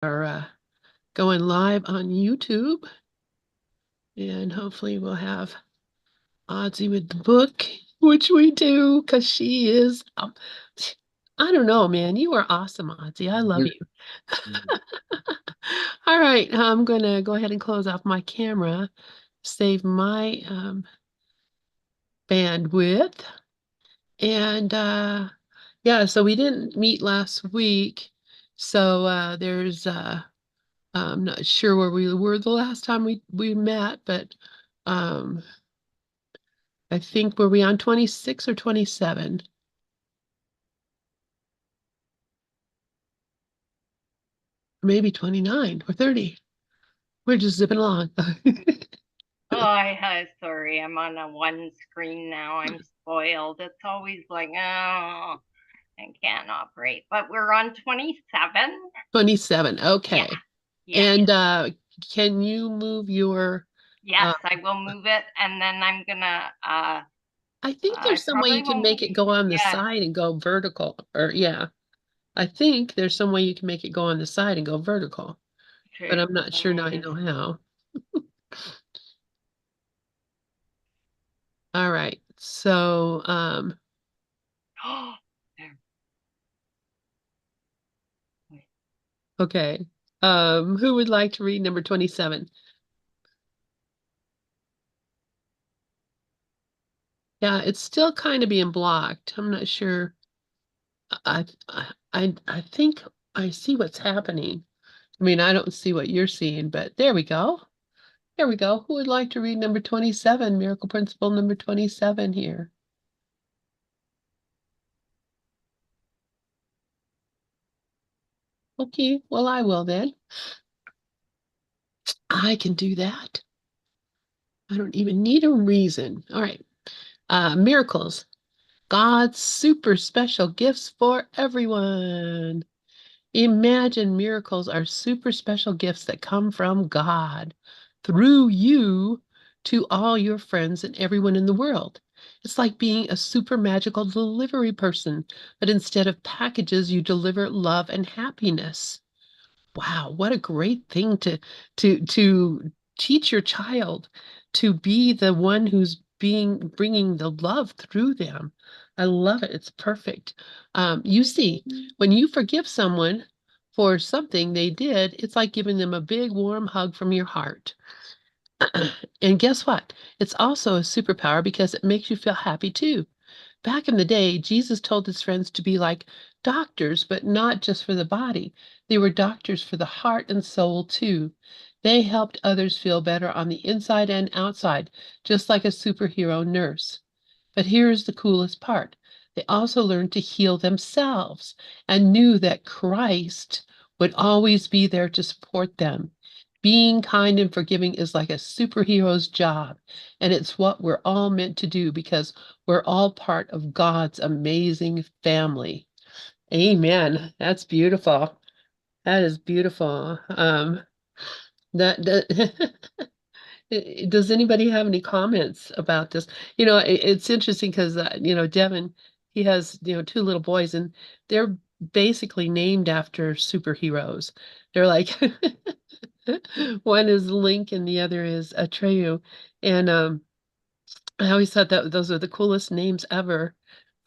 Are going live on YouTube, and hopefully we'll have Ozzy with the book, which we do, because she is, I don't know, man. You are awesome, Ozzy. I love you. All right, I'm gonna go ahead and close off my camera, save my bandwidth, and yeah, so we didn't meet last week, so there's I'm not sure where we were the last time we met, but um, I think were we on 26 or 27? Maybe 29 or 30. We're just zipping along. Oh, sorry, I'm on a one screen now. I'm spoiled. It's always like, oh, I can't operate. But we're on 27. 27. Yeah, Okay. yeah. And can you move your Yes, uh I will move it, and then I'm gonna I think I there's some way probably you can won't make it go on the yeah, side and go vertical. Or yeah, I think there's some way you can make it go on the side and go vertical, but okay, I'm not let sure now me I just know how. All right. So oh there. Wait. okay. Who would like to read number 27? Yeah, it's still kind of being blocked. I'm not sure. I think I see what's happening. I mean, I don't see what you're seeing, but there we go. There we go. Who would like to read number 27, Miracle Principle number 27 here? Okay, well, I will then. I can do that. I don't even need a reason. All right. Miracles. God's super special gifts for everyone. Imagine miracles are super special gifts that come from God through you to all your friends and everyone in the world. It's like being a super magical delivery person, but instead of packages, you deliver love and happiness. Wow, what a great thing to teach your child to be the one who's being bringing the love through them. I love it. It's perfect. You see, when you forgive someone for something they did, it's like giving them a big warm hug from your heart. And guess what? It's also a superpower because it makes you feel happy too. Back in the day, Jesus told his friends to be like doctors, but not just for the body. They were doctors for the heart and soul too. They helped others feel better on the inside and outside, just like a superhero nurse. But here's the coolest part. They also learned to heal themselves and knew that Christ would always be there to support them. Being kind and forgiving is like a superhero's job, and it's what we're all meant to do because we're all part of God's amazing family. Amen. That's beautiful. That is beautiful. That does anybody have any comments about this? It's interesting because Devin, he has two little boys, and they're basically named after superheroes. They're like one is Link and the other is Atreyu, and I always thought that those are the coolest names ever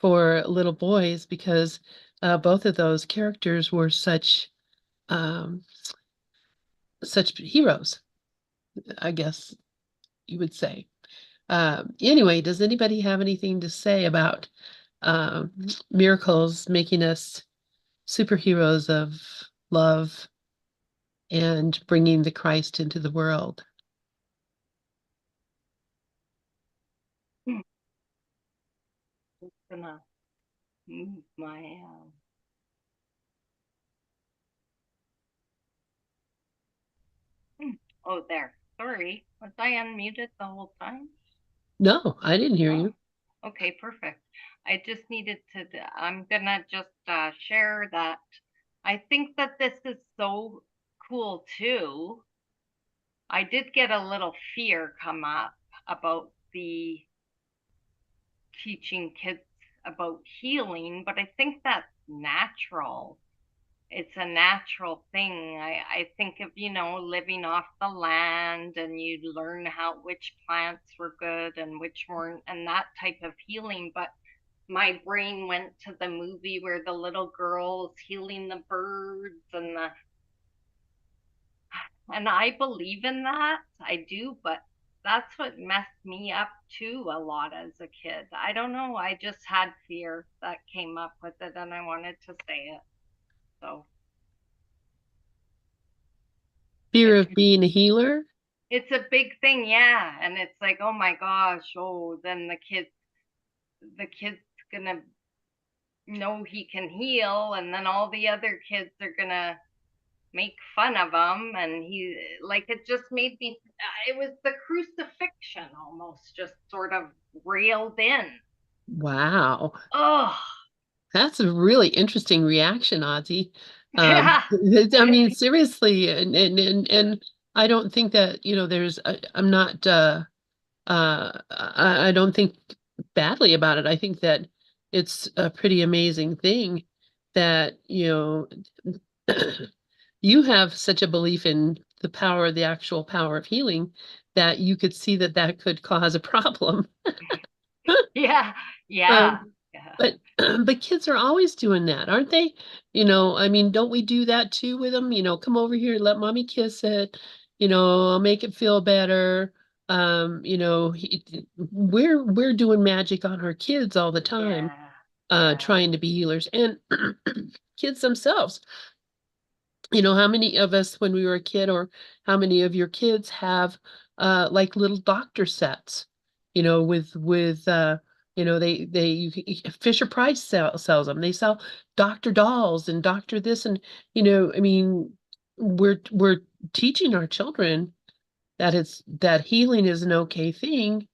for little boys because both of those characters were um, such heroes, I guess you would say. Anyway, does anybody have anything to say about um, miracles making us superheroes of love and bringing the Christ into the world? just gonna move my oh there. Sorry. Was I unmuted the whole time? No, I didn't hear Oh, you. okay, perfect. I just needed to, I'm gonna just share that I think that this is so cool too. I did get a little fear come up about the teaching kids about healing, but I think that's natural. it's a natural thing. I think of, living off the land, and you learn how which plants were good and which weren't, and that type of healing. But my brain went to the movie where the little girl's healing the birds and I believe in that. I do, but that's what messed me up too a lot as a kid. I don't know. I just had fear that came up with it, and I wanted to say it. So Fear it's of being a healer? it's a big thing, yeah. And it's like, oh my gosh, oh, then the kid's gonna know he can heal, and then all the other kids are gonna make fun of him, and he like it just made me. It was the crucifixion almost, just sort of railed in. Wow. Oh, That's a really interesting reaction, Ozzy. yeah, I mean, seriously, and I don't think that, I'm not I don't think badly about it. I think that it's a pretty amazing thing that, you have such a belief in the actual power of healing, that you could see that that could cause a problem. yeah, Um, yeah, yeah, but but kids are always doing that, aren't they? I mean, don't we do that too with them? Come over here, let mommy kiss it. I'll make it feel better. We're doing magic on our kids all the time, yeah, yeah, trying to be healers, and kids themselves. How many of us when we were a kid, or how many of your kids have like little doctor sets, Fisher Price sells them. They sell Dr. Dolls and Dr. This, and I mean, we're teaching our children that healing is an okay thing,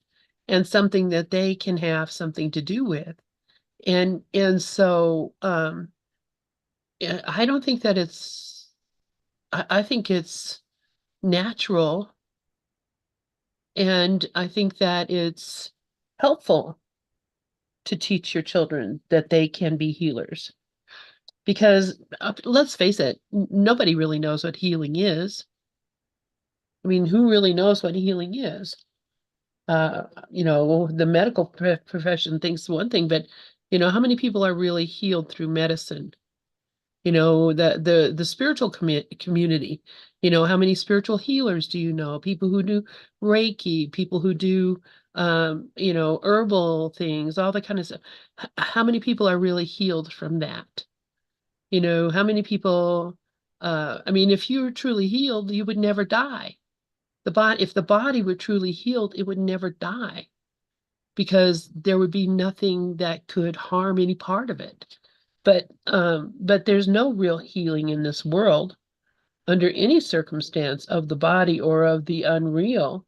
and something that they can have something to do with. And so yeah, I don't think that I think it's natural, and I think that it's helpful to teach your children that they can be healers. Because let's face it, nobody really knows what healing is. I mean, who really knows what healing is? The medical profession thinks one thing, but how many people are really healed through medicine? The spiritual community, how many spiritual healers do you know? People who do Reiki, people who do herbal things, all that kind of stuff. How many people are really healed from that? How many people I mean, if you were truly healed, you would never die. If the body were truly healed, it would never die, because there would be nothing that could harm any part of it. But there's no real healing in this world under any circumstance of the body or of the unreal.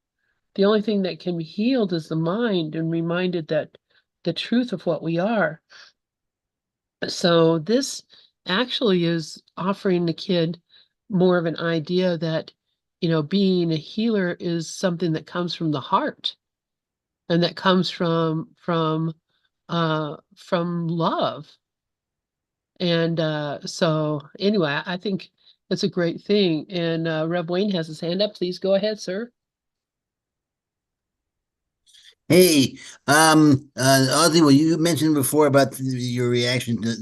The only thing that can be healed is the mind, and reminded that the truth of what we are. So this actually is offering the kid more of an idea that, being a healer is something that comes from the heart, and that comes from love. And so anyway, I think it's a great thing. And Reb Wayne has his hand up. Please go ahead, sir. Hey, Ozzy, well, you mentioned before about your reaction to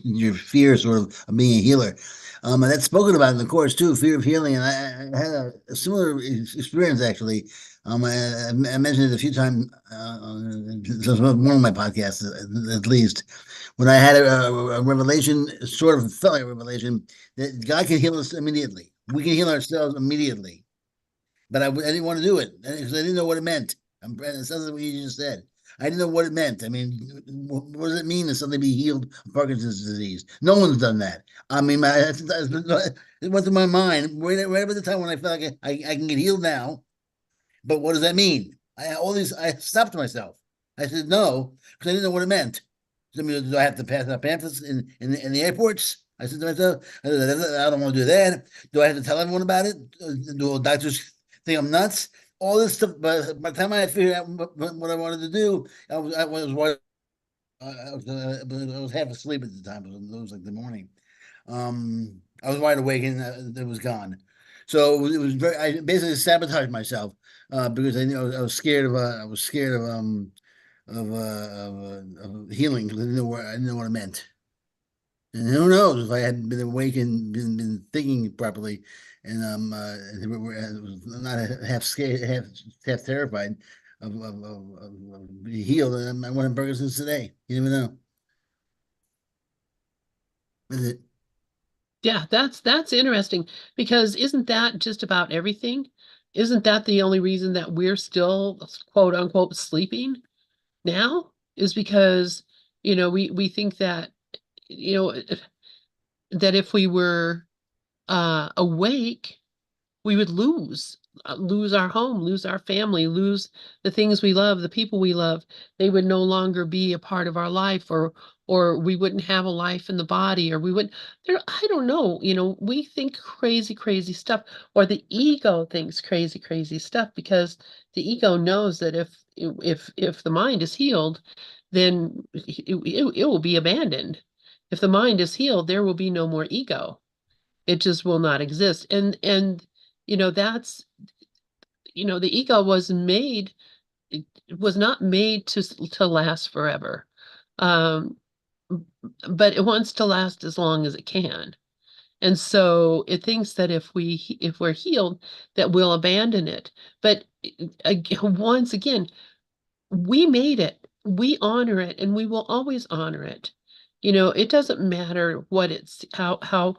your fear, sort of being a healer. And that's spoken about in the course too, fear of healing. And I had a similar experience actually. I mentioned it a few times on one of my podcasts, at least, when I had a revelation, sort of felt like a revelation that God can heal us immediately. We can heal ourselves immediately, but I didn't want to do it because I didn't know what it meant. It sounds like what you just said. I didn't know what it meant. I mean, what does it mean to suddenly be healed of Parkinson's disease? No one's done that. I mean, it went through my mind right about the time when I felt like I can get healed now. But what does that mean? I stopped myself. I said no because I didn't know what it meant. I mean, do I have to pass out pamphlets in the airports? I said to myself, I don't want to do that. Do I have to tell everyone about it? Do doctors think I'm nuts? All this stuff. But by the time I figured out what I wanted to do, I was half asleep at the time. It was like the morning. I was wide awake and it was gone. So it was very. I basically sabotaged myself because I knew I was scared of. I was scared of healing because I didn't know what it meant. And who knows if I hadn't been awake and been thinking properly, and was not half scared, half terrified of being healed, and I wouldn't have burgers since today. You never know. Is it? Yeah, that's interesting because isn't that just about everything? Isn't that the only reason that we're still quote unquote sleeping now? Is because, we think that, you know, that if we were awake, we would lose our home, lose our family, lose the things we love, the people we love. They would no longer be a part of our life, or we wouldn't have a life in the body, or we would there, I don't know, we think crazy, crazy stuff, or the ego thinks crazy, crazy stuff because the ego knows that if the mind is healed, then it will be abandoned. If the mind is healed, there will be no more ego. It just will not exist. And that's, the ego it was not made to last forever. Um, but it wants to last as long as it can. And so it thinks that if we're healed, that we'll abandon it. But once again, we made it. We honor it, and we will always honor it. It doesn't matter what it's how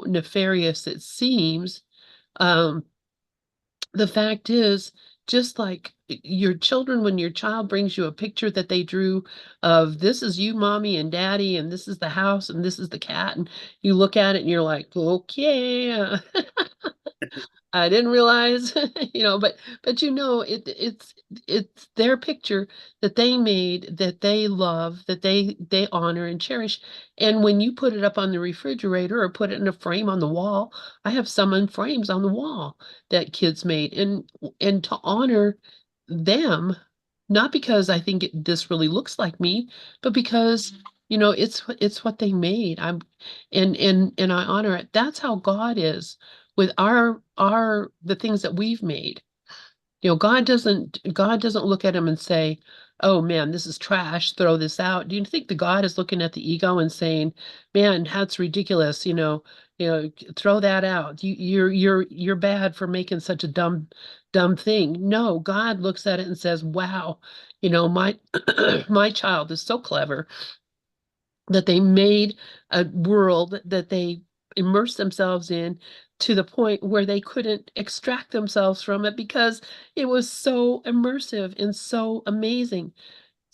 nefarious it seems. Um, the fact is, just like your children, when your child brings you a picture that they drew of this is you, mommy and daddy, and this is the house, and this is the cat, and you look at it and you're like, okay, I didn't realize, but it's their picture that they made, that they love, that they honor and cherish. And when you put it up on the refrigerator or put it in a frame on the wall, I have some in frames on the wall that kids made, and to honor them, not because I think this really looks like me, but because it's what they made. And I honor it. That's how God is with our the things that we've made. God doesn't look at them and say, "Oh man, this is trash, throw this out." Do you think the God is looking at the ego and saying, "Man, that's ridiculous, throw that out. You're bad for making such a dumb thing." No, God looks at it and says, "Wow, my my child is so clever that they made a world that they immersed themselves in to the point where they couldn't extract themselves from it because it was so immersive and so amazing.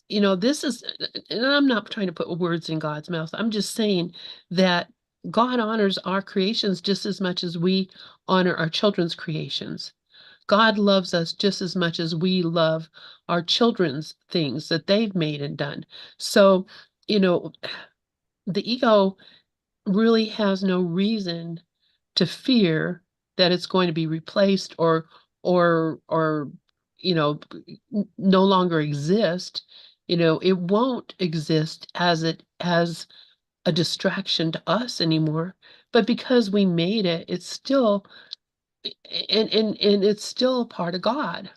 This is, and I'm not trying to put words in God's mouth. I'm just saying that God honors our creations just as much as we honor our children's creations. God loves us just as much as we love our children's things that they've made and done. So, you know, the ego really has no reason to fear that it's going to be replaced or no longer exist. It won't exist as a distraction to us anymore. But because we made it, it's still and it's still a part of God.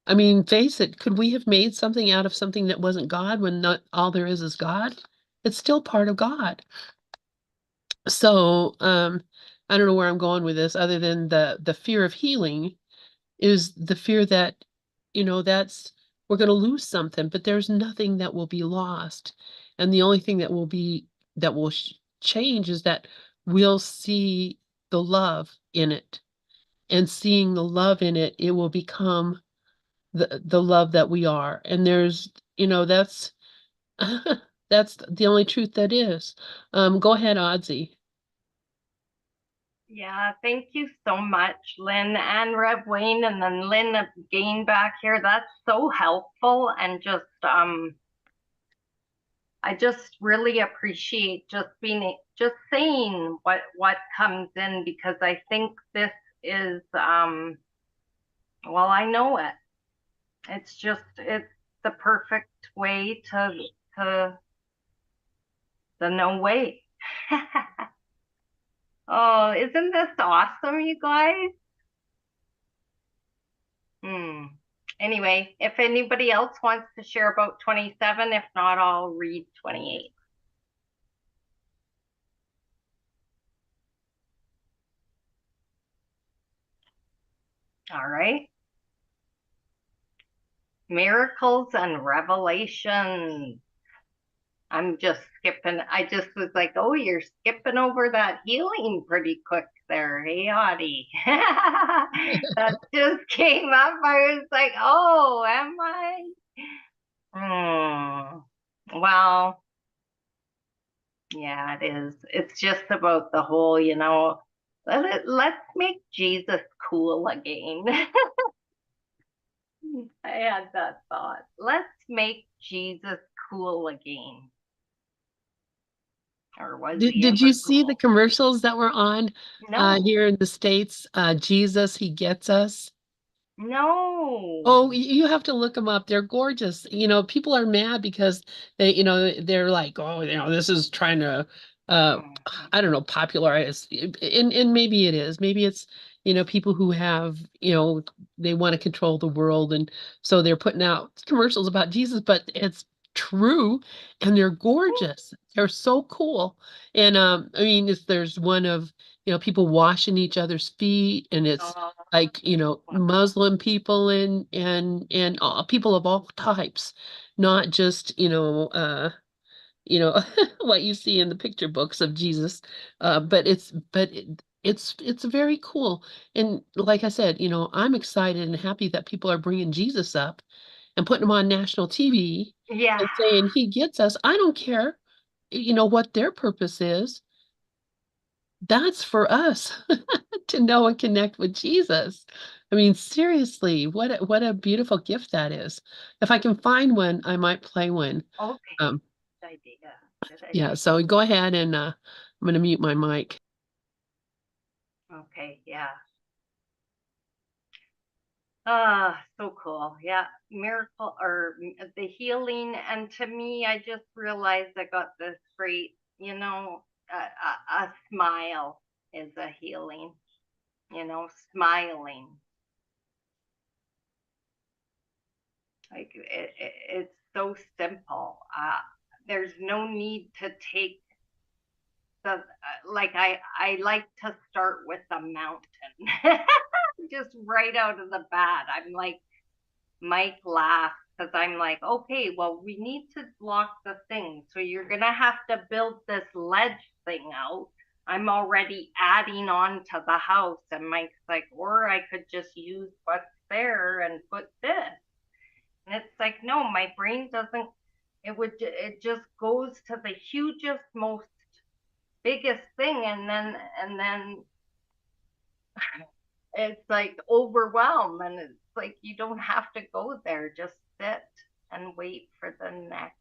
I mean, face it, could we have made something out of something that wasn't God when not all there is God? It's still part of God. So, I don't know where I'm going with this other than the fear of healing is the fear that, that's we're going to lose something, but there's nothing that will be lost. And the only thing that will change is that we'll see the love in it. And seeing the love in it, it will become the love that we are. And that's that's the only truth that is. Go ahead, Oddsy. Yeah, thank you so much, Lynn and Rev Wayne, and then Lynn again back here. That's so helpful, and I just really appreciate just saying what comes in, because I think this is well, I know it. It's the perfect way to the no way. Oh, isn't this awesome, you guys? Hmm. Anyway, if anybody else wants to share about 27, if not, I'll read 28. All right. Miracles and revelations. I'm just skipping. I just was like, oh, you're skipping over that healing pretty quick there. Hey, Audie. That just came up. I was like, oh, am I? Well, yeah, it is. It's just about the whole, let's make Jesus cool again. I had that thought. Let's make Jesus cool again. Or was he Did you ever see the cool? commercials that were on No, here in the States? Jesus, he gets us. no. Oh, you have to look them up. They're gorgeous. People are mad because they're like, oh, this is trying to, uh, Mm. I don't know, popularize. And maybe it is. Maybe it's, people who have, they want to control the world, and so they're putting out commercials about Jesus, but it's true, and they're gorgeous. They're so cool. And I mean, there's one of, people washing each other's feet, and it's Oh, like wow. Muslim people and people of all types, not just you know what you see in the picture books of Jesus, but it's very cool. And like I said, I'm excited and happy that people are bringing Jesus up and putting him on national TV Yeah. and saying he gets us. I don't care what their purpose is. That's for us to know and connect with Jesus. I mean, seriously, what a beautiful gift that is. If I can find one, I might play one. Okay. Um, Good idea. Good yeah, idea. so go ahead and I'm gonna mute my mic. Okay. Yeah. Ah, so cool. Yeah. Miracle or the healing. And to me, I just realized I got this great, a smile is a healing, smiling. Like it's so simple. There's no need to take like I like to start with the mountain, just right out of the bat. I'm like Mike laughs because I'm like, okay, well we need to block the thing, so you're gonna have to build this ledge thing out. I'm already adding on to the house, and Mike's like, or I could just use what's there and put this. And it's like, no, my brain doesn't, it just goes to the hugest, most biggest thing. And then it's like overwhelm. And it's like, you don't have to go there. Just sit and wait for the next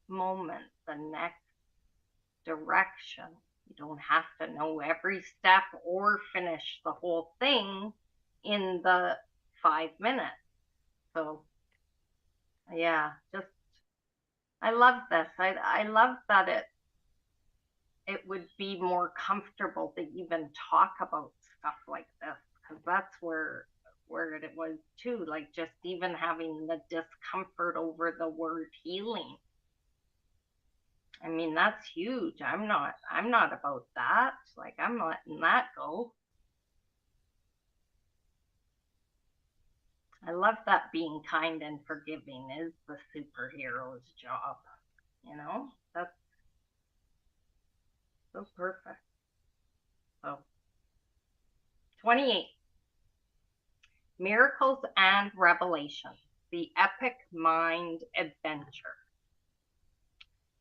moment, the next direction. You don't have to know every step or finish the whole thing in the 5 minutes. So, yeah, just I love this. I love that it would be more comfortable to even talk about stuff like this, because that's where it was too, like just even having the discomfort over the word healing. I mean, that's huge. I'm not about that. Like, I'm letting that go. I love that being kind and forgiving is the superhero's job. That's so perfect. So 28. Miracles and Revelation, the epic mind adventure.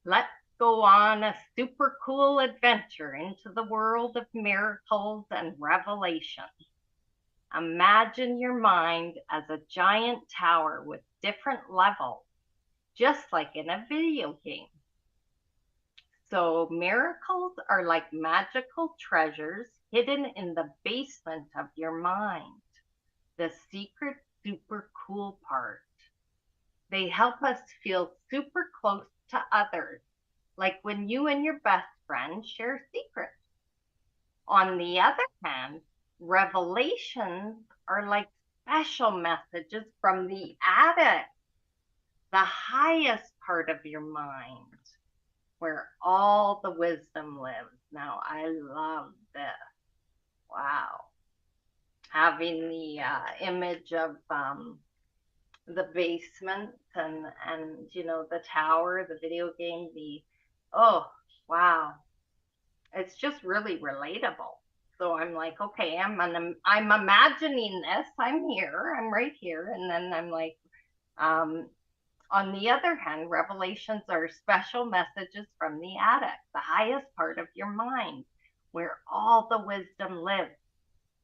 Let's go on a super cool adventure into the world of miracles and revelation. Imagine your mind as a giant tower with different levels, just like in a video game. So, miracles are like magical treasures hidden in the basement of your mind. The secret, super cool part. They help us feel super close to others, like when you and your best friend share secrets. On the other hand, revelations are like special messages from the attic, the highest part of your mind, where all the wisdom lives. Now, I love this. Wow. Having the image of the basement and the tower, the video game, oh wow, it's just really relatable. So I'm like, okay, I'm imagining this. I'm here. I'm right here, and then I'm like, um, on the other hand, revelations are special messages from the attic, the highest part of your mind, where all the wisdom lives.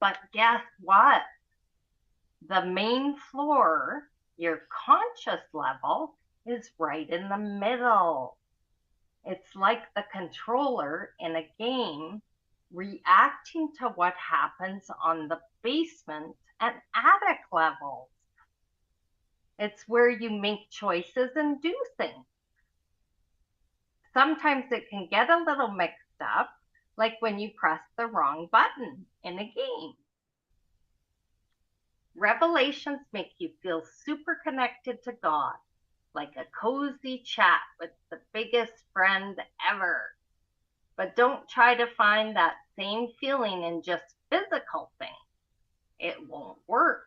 But guess what? The main floor, your conscious level, is right in the middle. It's like the controller in a game reacting to what happens on the basement and attic levels. It's where you make choices and do things. Sometimes it can get a little mixed up, like when you press the wrong button in a game. Revelations make you feel super connected to God, like a cozy chat with the biggest friend ever. But don't try to find that same feeling in just physical things. It won't work.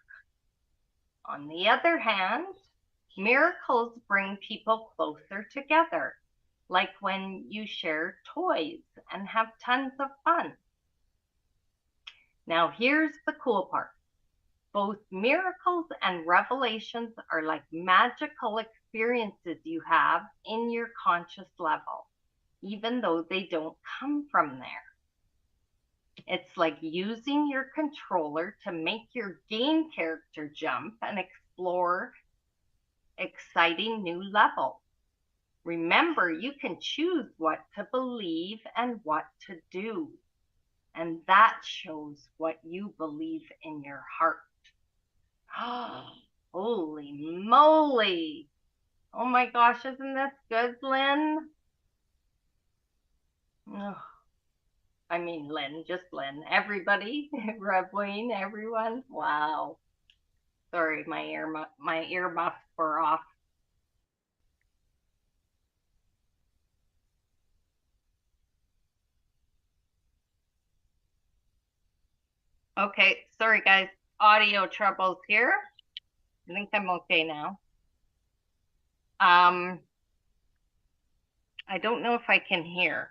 On the other hand, miracles bring people closer together, like when you share toys and have tons of fun. Now, here's the cool part. Both miracles and revelations are like magical experiences you have in your conscious level, even though they don't come from there. It's like using your controller to make your game character jump and explore exciting new levels. Remember, you can choose what to believe and what to do. And that shows what you believe in your heart. Holy moly. Oh my gosh, isn't this good, Lynn? Oh, I mean, Lynn, just Lynn. Everybody, Revween, everyone. Wow. Sorry, my earmuffs were off. Okay, sorry guys. Audio troubles here. I think I'm okay now. I don't know if I can hear.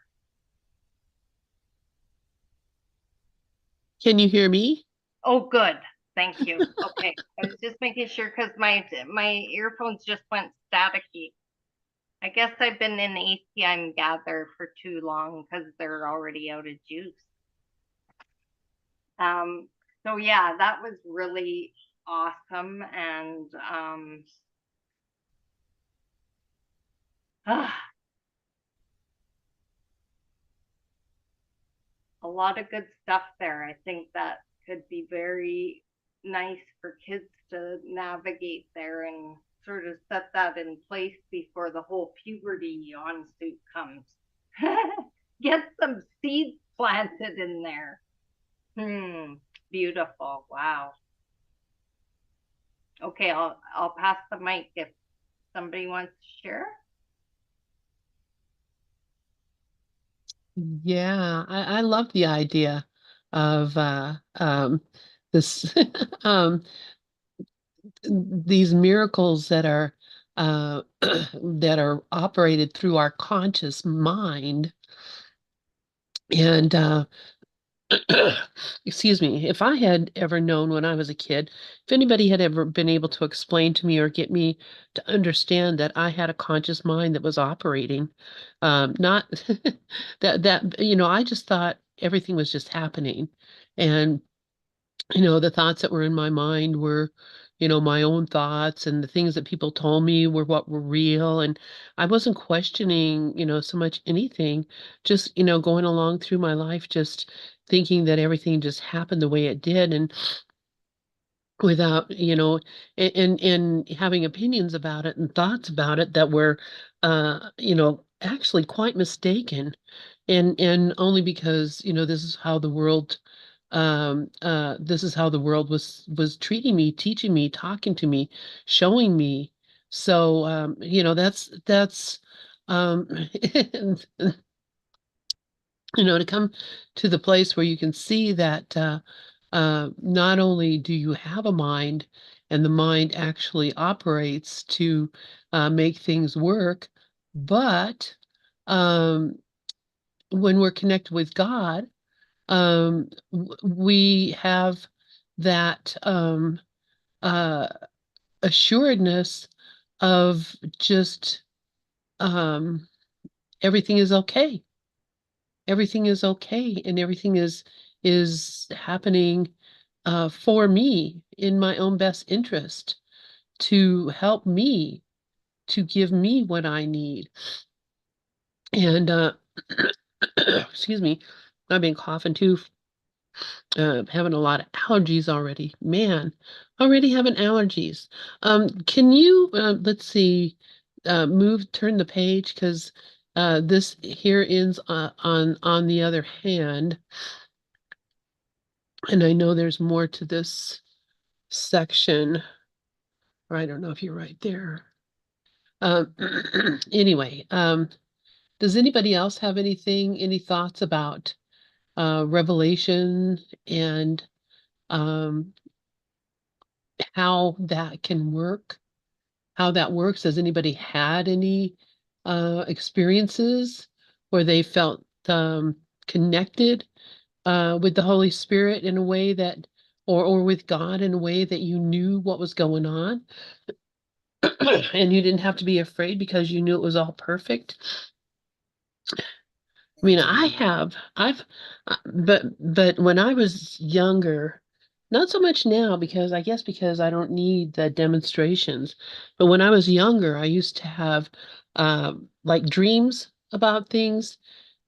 Can you hear me? Oh, good. Thank you. Okay. I was just making sure because my earphones just went staticky. I guess I've been in ACIM gather for too long because they're already out of juice. So yeah, that was really awesome and a lot of good stuff there. I think that could be very nice for kids to navigate there and sort of set that in place before the whole puberty onsuit comes. Get some seeds planted in there. Beautiful. Wow. Okay, I'll pass the mic if somebody wants to share. Yeah, I love the idea of this these miracles that are that are operated through our conscious mind. And excuse me, if I had ever known when I was a kid, if anybody had ever been able to explain to me or get me to understand that I had a conscious mind that was operating, not I just thought everything was just happening. And the thoughts that were in my mind were, my own thoughts, and the things that people told me were what were real. And I wasn't questioning, so much anything, just, going along through my life, just thinking that everything just happened the way it did. And without, and having opinions about it and thoughts about it that were, actually quite mistaken. And only because, this is how the world, this is how the world was treating me, teaching me, talking to me, showing me. So, that's, um, to come to the place where you can see that, not only do you have a mind and the mind actually operates to, make things work, but, um, when we're connected with God, we have that, uh, assuredness of just, um, everything is okay. Everything is okay, and everything is happening, for me in my own best interest to help me, to give me what I need. And excuse me, I've been coughing too, having a lot of allergies already. Man, already having allergies. Can you, let's see, turn the page, because this here ends, on the other hand, and I know there's more to this section, or I don't know if you're right there. Um, anyway, does anybody else have any thoughts about, Revelation and, um, how that can work? How that works? Has anybody had any, experiences where they felt, connected, with the Holy Spirit in a way that, or with God in a way that you knew what was going on, and you didn't have to be afraid because you knew it was all perfect? I mean, but when I was younger, not so much now, because I guess because I don't need the demonstrations, but when I was younger, I used to have, like dreams about things,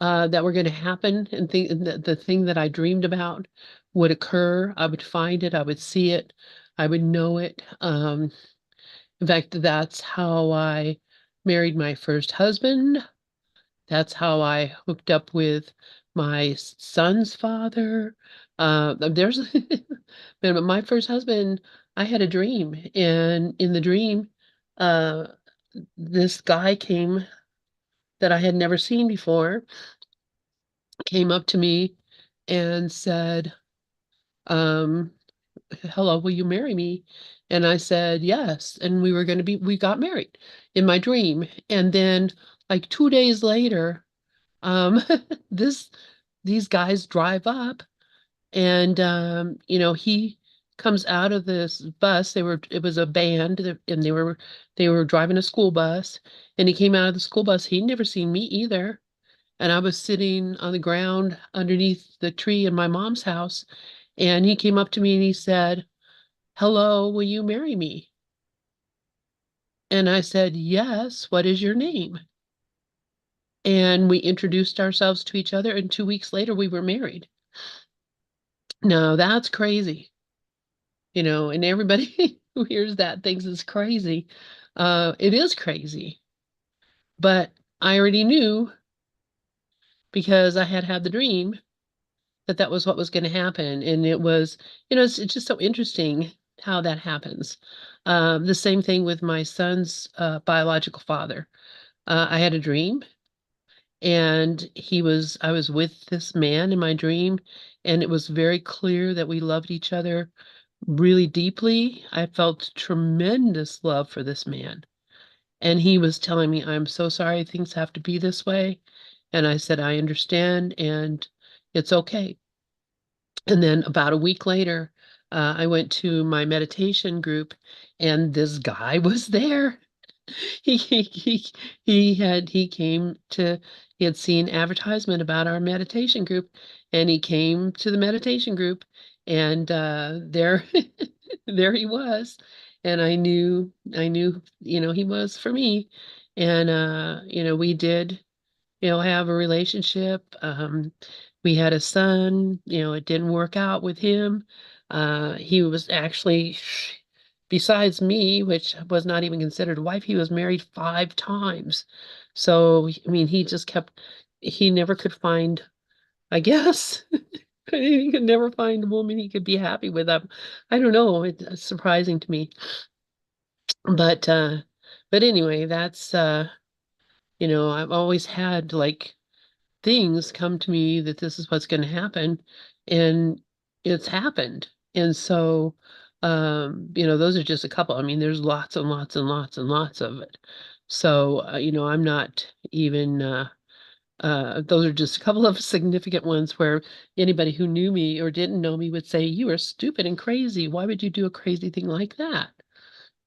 that were going to happen, and the thing that I dreamed about would occur. I would find it, I would see it, I would know it. In fact, that's how I married my first husband. That's how I hooked up with my son's father. There's, but my first husband, I had a dream, and in the dream, uh, this guy came that I had never seen before, came up to me and said, um, "Hello, will you marry me?" And I said, "Yes." And we got married in my dream. And then, like 2 days later, um, this these guys drive up, and, he comes out of this bus. It was a band, and they were driving a school bus, and he came out of the school bus. He'd never seen me either. And I was sitting on the ground underneath the tree in my mom's house, and he came up to me and he said, "Hello, will you marry me?" And I said, "Yes, what is your name?" And we introduced ourselves to each other, and 2 weeks later we were married. Now that's crazy. And everybody who hears that thinks it's crazy. It is crazy, but I already knew, because I had had the dream, that that was what was going to happen. And it was, it's just so interesting how that happens. The same thing with my son's, biological father. I had a dream, and I was with this man in my dream, and it was very clear that we loved each other really deeply. I felt tremendous love for this man. And he was telling me, "I'm so sorry things have to be this way." And I said, "I understand, and it's okay." And then about a week later, I went to my meditation group, and this guy was there. He he he he came to he had seen advertisement about our meditation group, and he came to the meditation group, and, there there he was. And I knew, he was for me. And, we did, have a relationship. We had a son. It didn't work out with him. He was actually, besides me, which was not even considered a wife, he was married 5 times. So, I mean, he never could find, I guess, he could never find a woman he could be happy with. I don't know. It's surprising to me. But, uh, but anyway, I've always had like things come to me that this is what's going to happen, and it's happened. And so, those are just a couple. I mean, there's lots and lots and lots and lots of it. So, I'm not even, those are just a couple of significant ones where anybody who knew me or didn't know me would say, "You are stupid and crazy. Why would you do a crazy thing like that?"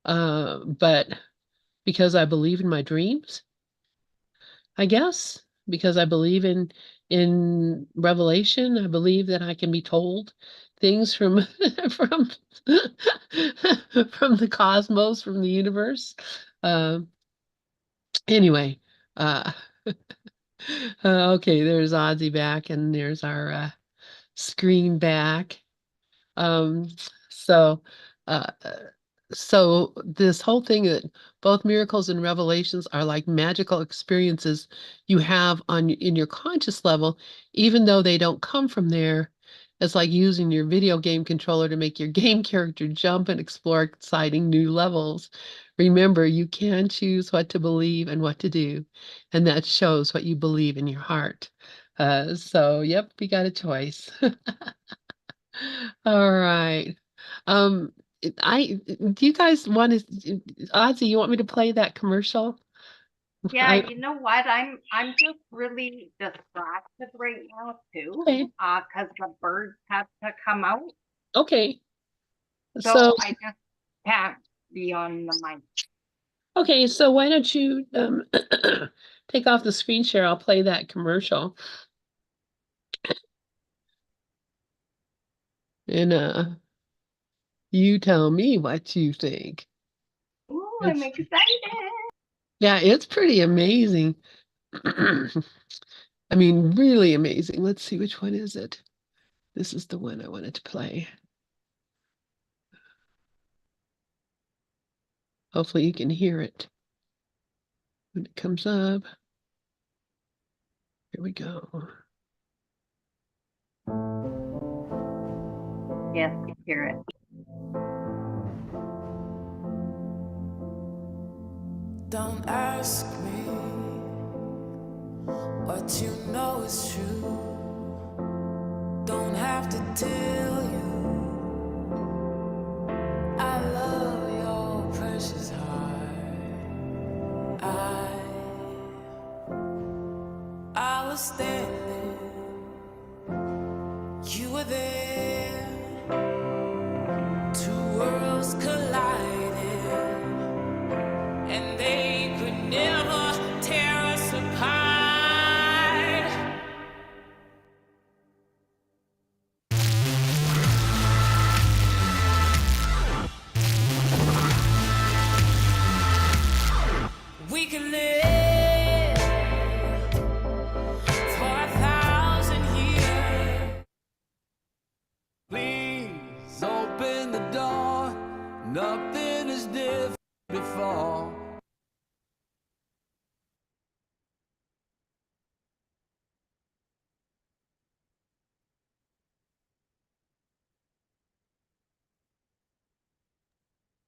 But because I believe in my dreams, I guess, because I believe in revelation. I believe that I can be told things from from from the cosmos, from the universe. Um, anyway, uh, okay, there's Ozzy back, and there's our screen back. Um, so, uh, so this whole thing that both miracles and revelations are like magical experiences you have in your conscious level, even though they don't come from there. It's like using your video game controller to make your game character jump and explore exciting new levels. Remember, you can choose what to believe and what to do, and that shows what you believe in your heart. So, yep, we got a choice. All right. Um, do you guys want to, Ozzy, you want me to play that commercial? Yeah, I, you know what? I'm just really distracted right now too, okay, because the birds have to come out. okay. So, So I just can't be on the mic. okay, so why don't you take off the screen share? I'll play that commercial. And you tell me what you think. Ooh, I'm It's excited. yeah, it's pretty amazing. I mean, really amazing. Let's see, which one is it? This is the one I wanted to play. Hopefully you can hear it when it comes up. Here we go. Yes, you hear it. Don't ask me what you know is true. Don't have to tell you I love your precious heart. I was standing, you were there. Two worlds collided, and they could never tear us apart. We can live for 1,000 years. Please open the door. Nothing is different before.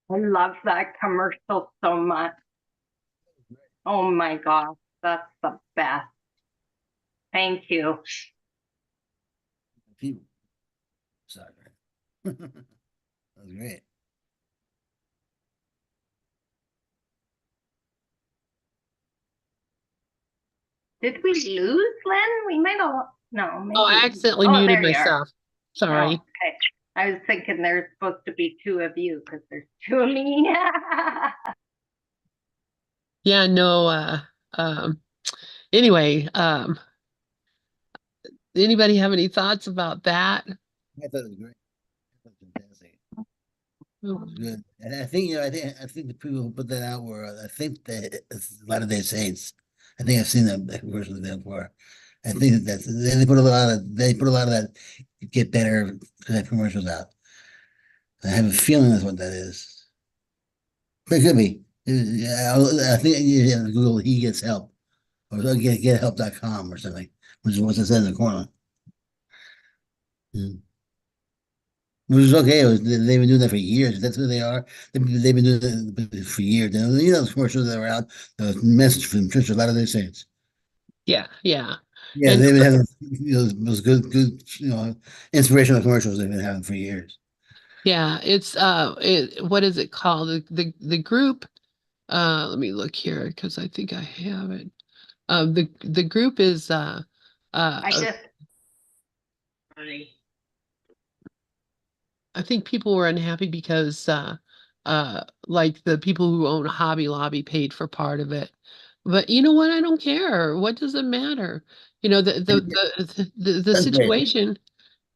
I love that commercial so much. Oh my gosh, that's the best. Thank you. People. Sorry. That was great. Did we lose Lynn? We might have. No, maybe. Oh, I accidentally Oh, muted there you are. myself. Sorry. Oh, okay. I was thinking there's supposed to be two of you because there's two of me. Yeah, no, anyway, anybody have any thoughts about that? I thought it was great. I thought it was fantastic. It Oh, was good. And I think, I think the people who put that out were, I think that it's Latter-day Saints. I think I've seen that version of them before. I think that they put a lot of that get better commercials out. I have a feeling that's what that is. But it could be. Yeah, I think you have to Google he gets help or gethelp.com or something, which is what it says in the corner. Mm. Which is okay. They've been doing that for years. That's who they are. They've been doing that for years. You know, those commercials that were out, the message from Church of Latter-day Saints. Yeah, yeah. Yeah, And they've been having those good, inspirational commercials they've been having for years. yeah, it's what is it called? The group, let me look here because I think I have it. The group is I uh just I think people were unhappy because like the people who own Hobby Lobby paid for part of it. But you know what? I don't care. What does it matter? You know, the That's great. situation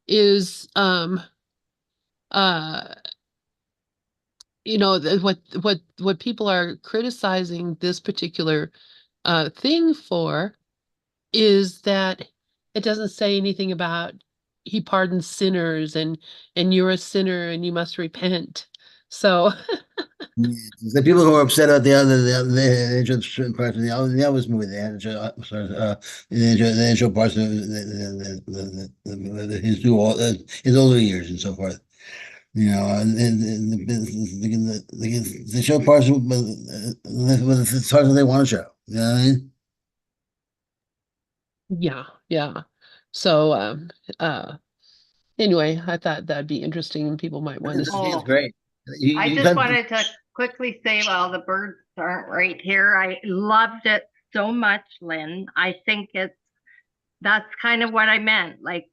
is uh you know what people are criticizing this particular thing for is that it doesn't say anything about he pardons sinners and you're a sinner and you must repent. So The people who are upset about the intro parts of the Elvis movie, they had to show, the intro parts of his his older years and so forth. You know, and they show parts of the parts that they want to show. You know what I mean? yeah, yeah. So anyway, I thought that'd be interesting and people might want to I think see. it's oh, great. I You just cut. wanted to quickly say while the birds aren't right here, I loved it so much, Lynn. I think that's kind of what I meant. Like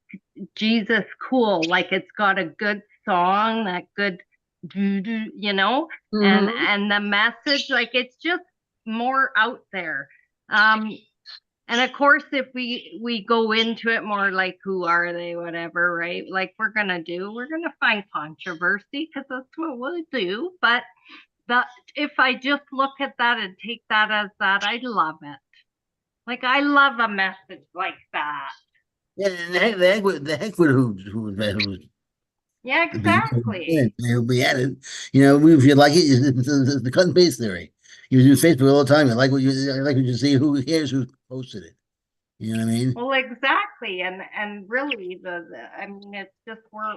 Jesus cool, like it's got a good song, that good do do, Mhm. and the message, like it's just more out there. Um, and of course, if we go into it more like who are they, whatever, right? Like we're gonna find controversy because that's what we'll do. But that if I just look at that and take that as that, I love it. Like I love a message like that. Yeah, and the heck with who's Yeah, exactly. He'll be at it. You know, if you like it, it's the cut and paste theory. You do Facebook all the time. You like what you see. Who cares who posted it? You know what I mean? Well, exactly. And really I mean it's just we're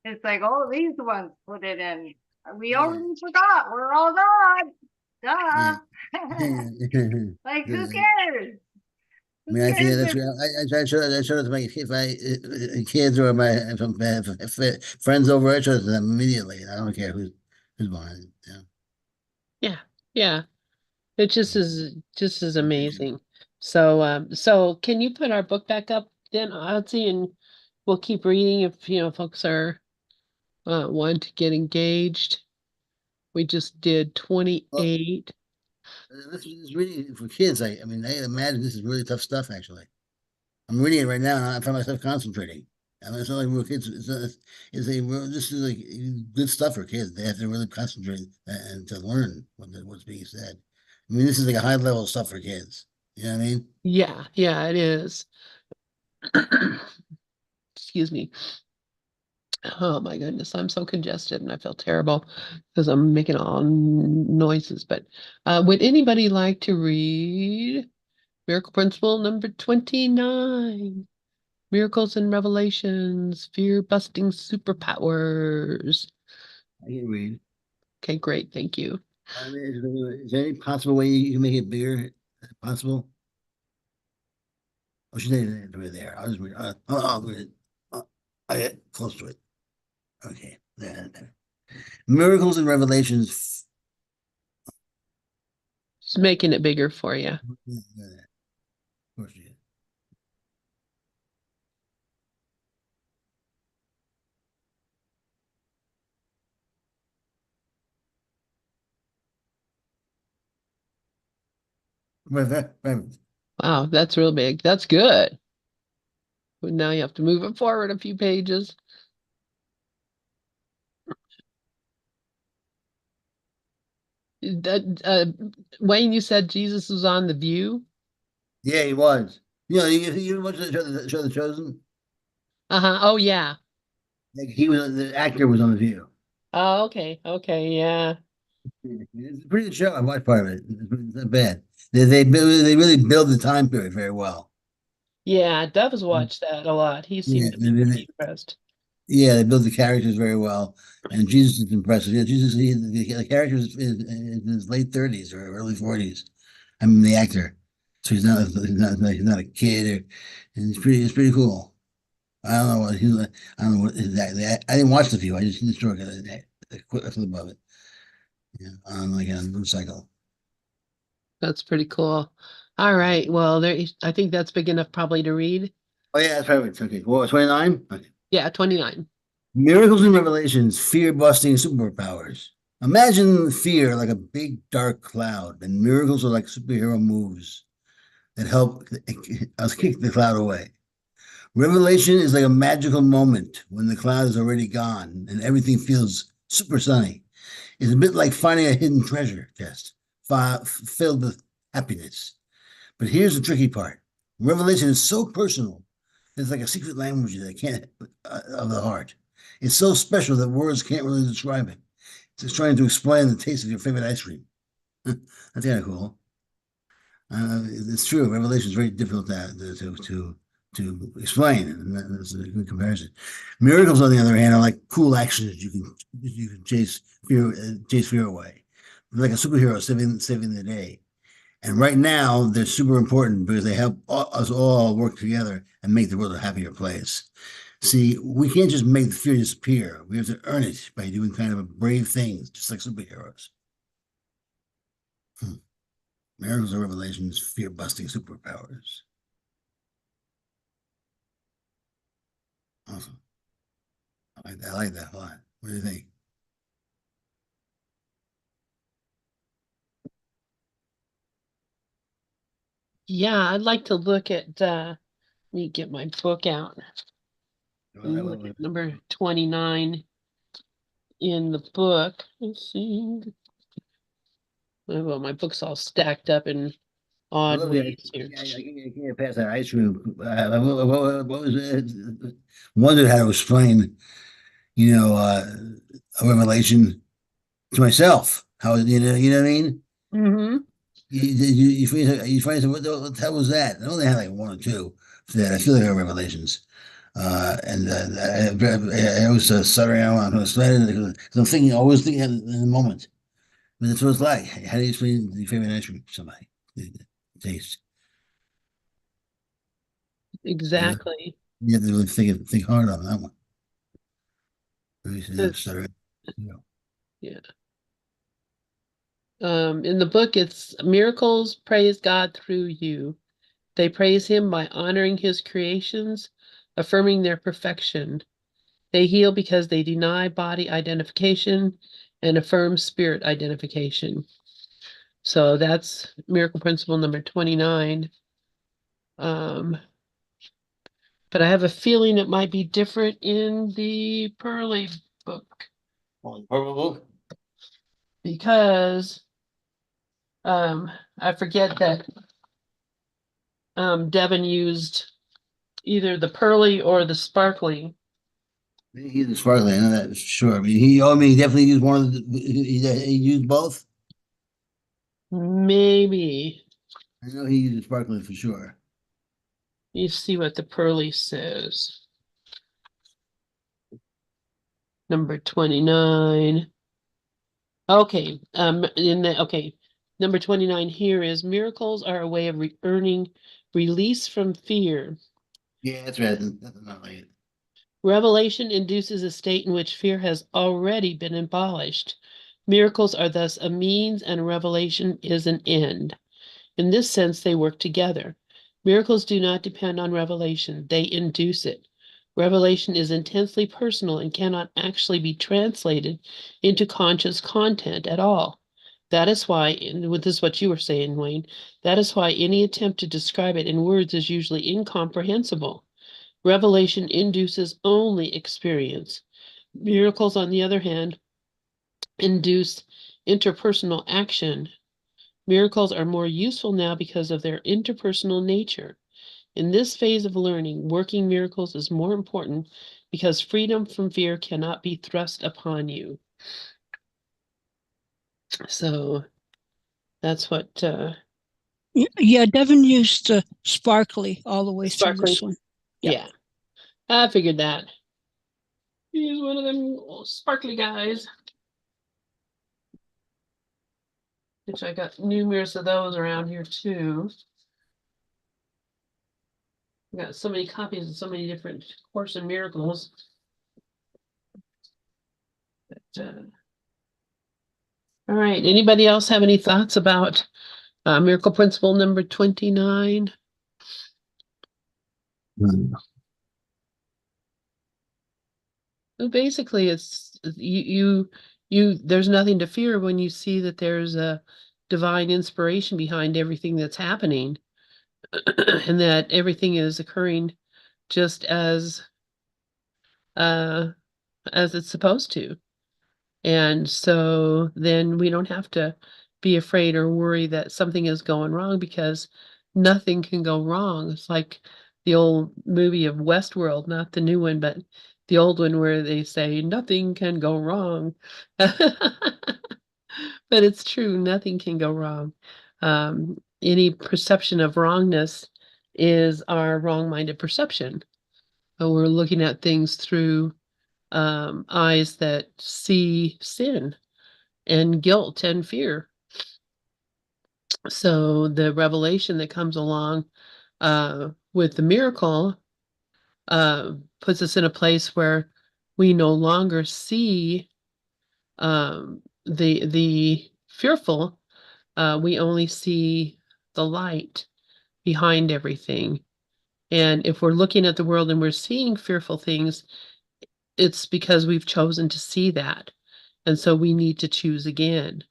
it's like, oh, these ones put it in. We Yeah, already forgot. We're all gone. yeah. Duh. Like who I cares? Who mean, I think cares that's if real. I showed it to my kids or my friends over. I showed it to them immediately. I don't care who's behind it. Yeah. Yeah, yeah. It just is amazing. So so can you put our book back up then, Ozzy, and we'll keep reading if folks are want to get engaged. We just did Well, 28. this is really for kids. I mean, I imagine this is really tough stuff. Actually, I'm reading it right now, and I find myself concentrating. I mean, it's not like real kids. This is like good stuff for kids. They have to really concentrate and to learn what's being said. I mean, this is like a high level stuff for kids. You know what I mean? Yeah, yeah, it is. Excuse me. Oh my goodness, I'm so congested and I feel terrible because I'm making all noises. But would anybody like to read Miracle Principle number 29? Miracles and Revelations, Fear-Busting Superpowers. I can read. Okay, great, thank you. I mean, is there any possible way you can make it bigger? Possible? Oh, she's not even there. I'll just read. I'll read it. I get close to it. Okay. There. Miracles and Revelations. Just making it bigger for you. Of course you right. Wow, that's real big. That's good. But now you have to move it forward a few pages. That, Wayne, you said Jesus was on the View? Yeah, he was. You know, you watch the show The Chosen? Uh-huh. Oh yeah. Like he was the actor was on the View. Oh, okay. Okay. Yeah. It's a pretty good show. I watched part of it. It's not bad. They really build the time period very well. Yeah. Doves watched that a lot. He Yeah, seemed to be pretty impressed. yeah, they build the characters very well, and Jesus is impressive. Yeah, Jesus, the character is in his late 30s or early 40s. I mean, the actor, so he's not a kid, and it's pretty cool. I don't know what he's I don't know what exactly. I didn't watch the view. I just saw a quick clip of it. Yeah, on like a motorcycle. That's pretty cool. All right. Well, I think that's big enough probably to read. Oh yeah, that's perfect. Okay, well, 29. Okay. Yeah, 29. Miracles and Revelations, fear-busting superpowers. Imagine fear like a big dark cloud, and miracles are like superhero moves that help us kick the cloud away. Revelation is like a magical moment when the cloud is already gone and everything feels super sunny. It's a bit like finding a hidden treasure chest filled with happiness. But here's the tricky part. Revelation is so personal. It's like a secret language that can't of the heart. It's so special that words can't really describe it. It's just trying to explain the taste of your favorite ice cream. That's kind of cool. It's true. Revelation is very difficult to explain, and that's a good comparison. Miracles, on the other hand, are like cool actions you can chase fear away, like a superhero saving the day. And right now, they're super important because they help us all work together and make the world a happier place. See, we can't just make the fear disappear. We have to earn it by doing kind of brave things, just like superheroes. Hmm. Miracles and Revelations, fear-busting superpowers. Awesome. I like that a lot. What do you think? Yeah, I'd like to look at let me get my book out and look at number 29 in the book. Let's see. Well, my book's all stacked up in I odd love the ice. ways here. I can't pass that ice cream. What was it? Wondered how to explain, you know, a revelation to myself. How you know what I mean? Mm-hmm. You find what the hell was that? I only had like one or two for that. I feel like they're revelations. I was stuttering out on a sled because I'm thinking, always thinking in the moment. But that's what it's like. How do you explain your favorite ice cream to somebody? The taste. You, Exactly. you have to really think hard on that one. Really Uh, stuttering. You know. Yeah. In the book, it's miracles praise God through you. They praise him by honoring his creations, affirming their perfection. They heal because they deny body identification and affirm spirit identification. So that's miracle principle number 29. Um, but I have a feeling it might be different in the Pearly book Purple. because um, I forget that Devin used either the Pearly or the Sparkly. He's a sparkly. I know that for sure. I mean, he definitely used one of he used both. Maybe. I know he used sparkly for sure. You see what the Pearly says. Number 29. Okay, number 29 here is miracles are a way of earning release from fear. Yeah, that's right. That's not like it. Revelation induces a state in which fear has already been abolished. Miracles are thus a means and revelation is an end. In this sense, they work together. Miracles do not depend on revelation, they induce it. Revelation is intensely personal and cannot actually be translated into conscious content at all. That is why, and this is what you were saying, Wayne, that is why any attempt to describe it in words is usually incomprehensible. Revelation induces only experience. Miracles, on the other hand, induce interpersonal action. Miracles are more useful now because of their interpersonal nature. In this phase of learning, working miracles is more important because freedom from fear cannot be thrust upon you. So that's what Yeah, Devin used sparkly all the way through sparkling. this one. Yep. Yeah, I figured that. He's one of them sparkly guys. Which I got numerous of those around here too. I got so many copies of so many different Course in Miracles. But, all right. Anybody else have any thoughts about Miracle Principle number 29? So basically, it's there's nothing to fear when you see that there's a divine inspiration behind everything that's happening, and that everything is occurring just as it's supposed to. And so then we don't have to be afraid or worry that something is going wrong, because nothing can go wrong. It's like the old movie of Westworld, not the new one, but the old one where they say nothing can go wrong. But it's true, nothing can go wrong. Any perception of wrongness is our wrong-minded perception. So we're looking at things through eyes that see sin and guilt and fear. So the revelation that comes along with the miracle puts us in a place where we no longer see the fearful. We only see the light behind everything. And if we're looking at the world and we're seeing fearful things, it's because we've chosen to see that. And so we need to choose again.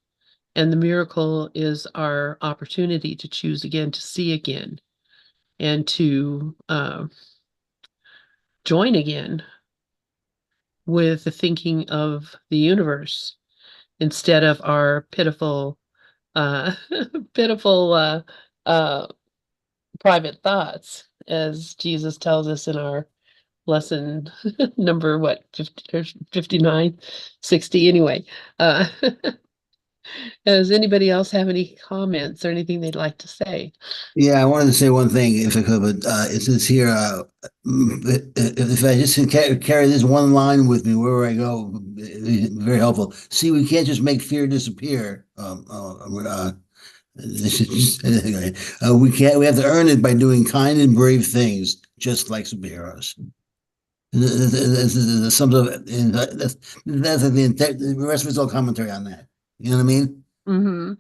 And the miracle is our opportunity to choose again, to see again, and to join again with the thinking of the universe instead of our pitiful, uh, pitiful uh, private thoughts, as Jesus tells us in our lesson number, what, 50, 59, 60, anyway. Does anybody else have any comments or anything they'd like to say? Yeah, I wanted to say one thing, if I could, but it says here, if I just can carry this one line with me wherever I go, very helpful. See, we can't just make fear disappear. Anyway, we can't. We have to earn it by doing kind and brave things, just like superheroes. This is some sort of, that's the rest of it's all commentary on that. You know what I mean? Mm-hmm.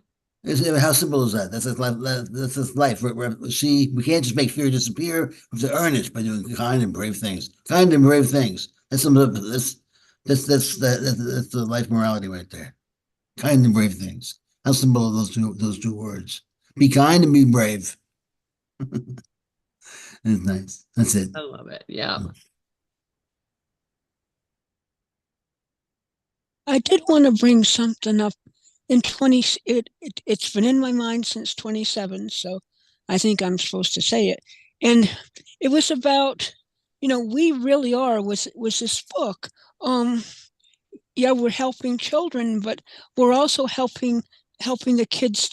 How simple is that? That's just life. That's just life. See, we can't just make fear disappear. We have to earn it by doing kind and brave things. Kind and brave things. That's some of that's the life morality right there. Kind and brave things. How simple are those two words? Be kind and be brave. That's nice. That's it. I love it. Yeah. I did want to bring something up. In 20, it's been in my mind since 27, so I think I'm supposed to say it. And it was about, we really are was this book. Yeah, we're helping children, but we're also helping the kids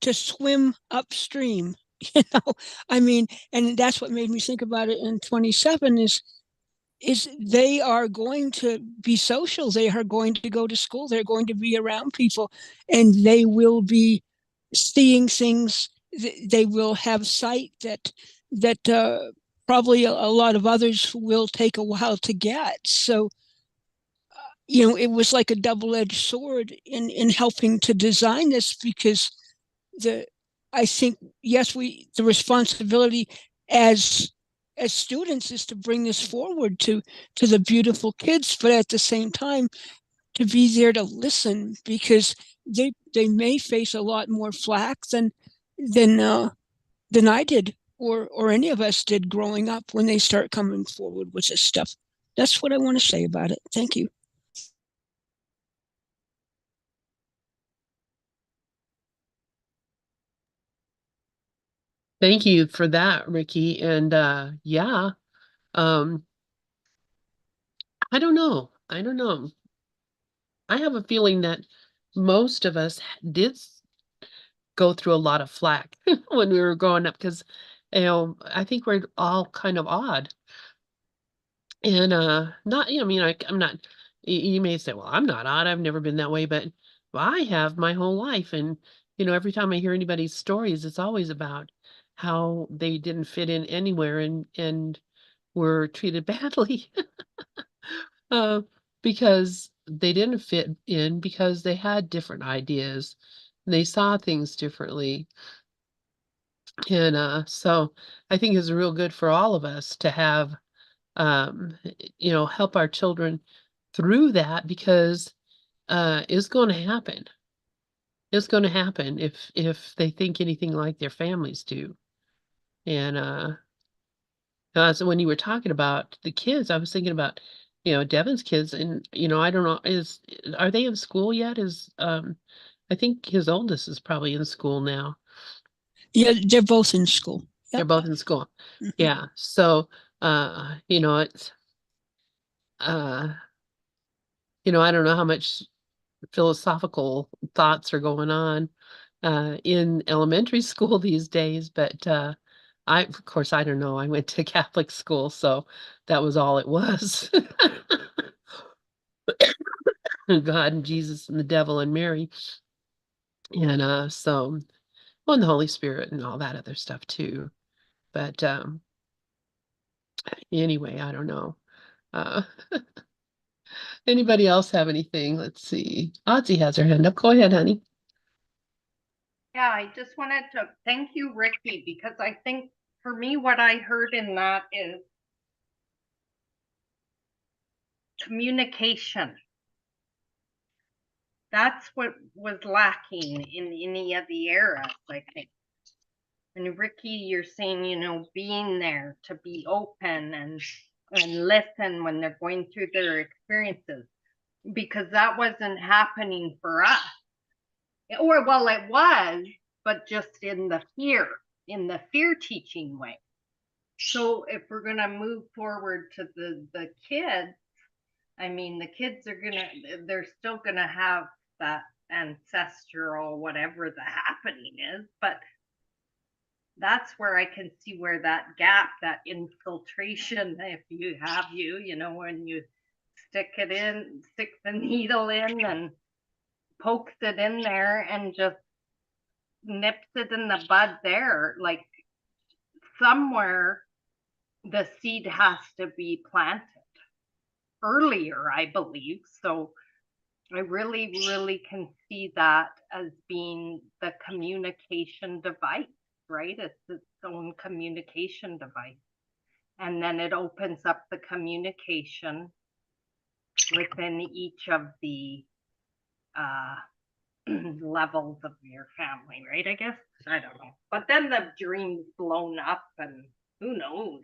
to swim upstream. You know, I mean, and that's what made me think about it in 27 is they are going to be social, they are going to go to school, they're going to be around people, and they will be seeing things, they will have sight that probably a lot of others will take a while to get. So it was like a double-edged sword in helping to design this, because the I think, yes, the responsibility as students is to bring this forward to the beautiful kids, but at the same time to be there to listen, because they may face a lot more flack than I did, or any of us did growing up, when they start coming forward with this stuff. That's what I want to say about it. Thank you. Thank you for that, Ricky. And yeah, um, I don't know. I don't know. I have a feeling that most of us did go through a lot of flack when we were growing up because, I think we're all kind of odd. And not, I mean, I'm not, you may say, well, I'm not odd. I've never been that way, but I have my whole life. And, every time I hear anybody's stories, it's always about how they didn't fit in anywhere and were treated badly. uh, because they didn't fit in because they had different ideas. They saw things differently. And so I think it's real good for all of us to have help our children through that because it's going to happen. It's going to happen if they think anything like their families do. And so when you were talking about the kids, I was thinking about, Devin's kids, and I don't know, are they in school yet? I think his oldest is probably in school now. Yeah, they're both in school. They're Yep. both in school. Mhm. Yeah. So it's uh I don't know how much philosophical thoughts are going on in elementary school these days, but of course, I don't know. I went to Catholic school, so that was all it was. God and Jesus and the devil and Mary. And well, and the Holy Spirit and all that other stuff too. But anyway, I don't know. Uh, anybody else have anything? Let's see. Ozzy has her hand up. Go ahead, honey. Yeah, I just wanted to thank you, Ricky, because I think for me, what I heard in that is communication. That's what was lacking in any of the eras, I think. And Ricky, you're saying, being there to be open and listen when they're going through their experiences, because that wasn't happening for us. Or, well, it was, but just in the fear teaching way. So if we're going to move forward to the kids, I mean, the kids they're still going to have that ancestral, whatever the happening is, but that's where I can see where that gap, that infiltration, if you have when you stick the needle in and pokes it in there and just nips it in the bud there, like somewhere the seed has to be planted earlier, I believe. So I really, really can see that as being the communication device, right? It's its own communication device. And then it opens up the communication within each of the levels of your family, right? I guess. I don't know. But then the dream's blown up and who knows?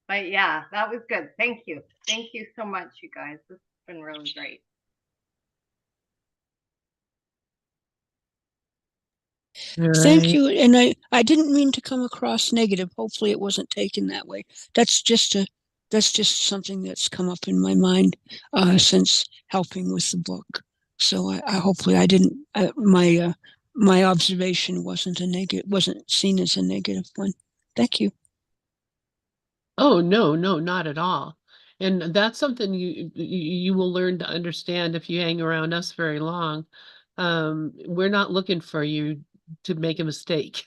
But yeah, that was good. Thank you. Thank you so much, you guys. This has been really great. Thank you. And I didn't mean to come across negative. Hopefully it wasn't taken that way. That's just something that's come up in my mind since helping with the book. So I hopefully I didn't my observation wasn't seen as a negative one. Thank you. Oh, no, no, not at all. And that's something you will learn to understand if you hang around us very long. We're not looking for you to make a mistake.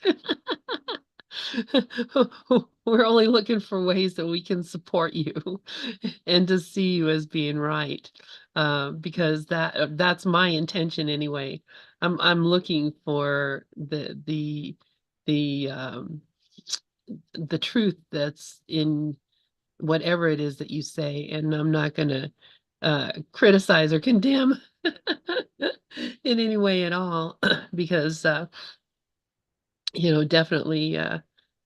We're only looking for ways that we can support you and to see you as being right. Because that's my intention anyway. I'm looking for the the truth that's in whatever it is that you say, and I'm not going to criticize or condemn in any way at all because definitely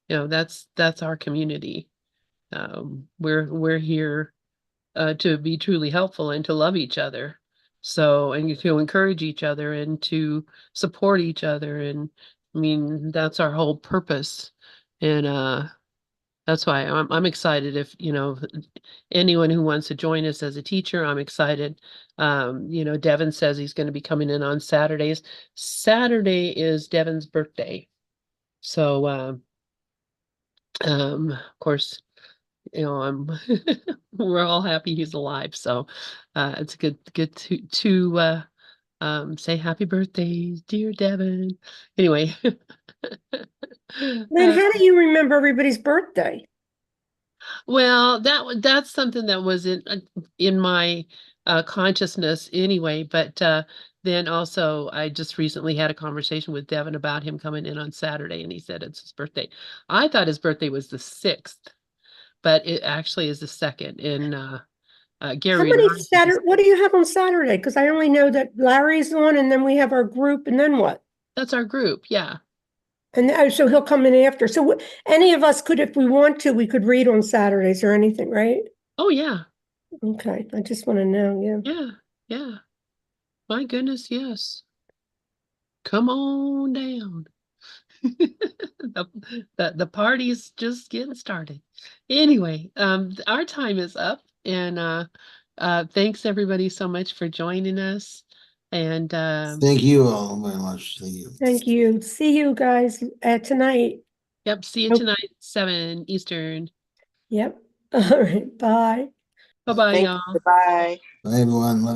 that's our community. We're here to be truly helpful and to love each other. So, and to encourage each other and to support each other. And I mean, that's our whole purpose. And That's why I'm excited if, anyone who wants to join us as a teacher, I'm excited. Devin says he's going to be coming in on Saturdays. Saturday is Devin's birthday. So, of course, I'm we're all happy he's alive. So, it's good to say happy birthday, dear Devin. Anyway. Then how do you remember everybody's birthday? Well, that's something that was in my consciousness anyway. But then also, I just recently had a conversation with Devin about him coming in on Saturday, and he said it's his birthday. I thought his birthday was the 6th, but it actually is the 2nd. And How Gary and many I, Saturday? What do you have on Saturday? Because I only know that Larry's on, and then we have our group, and then what? that's our group. Yeah. And so he'll come in after. So any of us could, if we want to, we could read on Saturdays or anything, right? Oh yeah. Okay, I just want to know. Yeah. Yeah. Yeah. My goodness, yes. Come on down. The party's just getting started. Anyway, our time is up, and thanks everybody so much for joining us. And Thank you all very much. Thank you. Thank you. See you guys tonight. yep, see you Nope. tonight, 7 Eastern. Yep. All right. Bye. Bye bye, Thank y'all. you. Bye. Bye, everyone. Love you.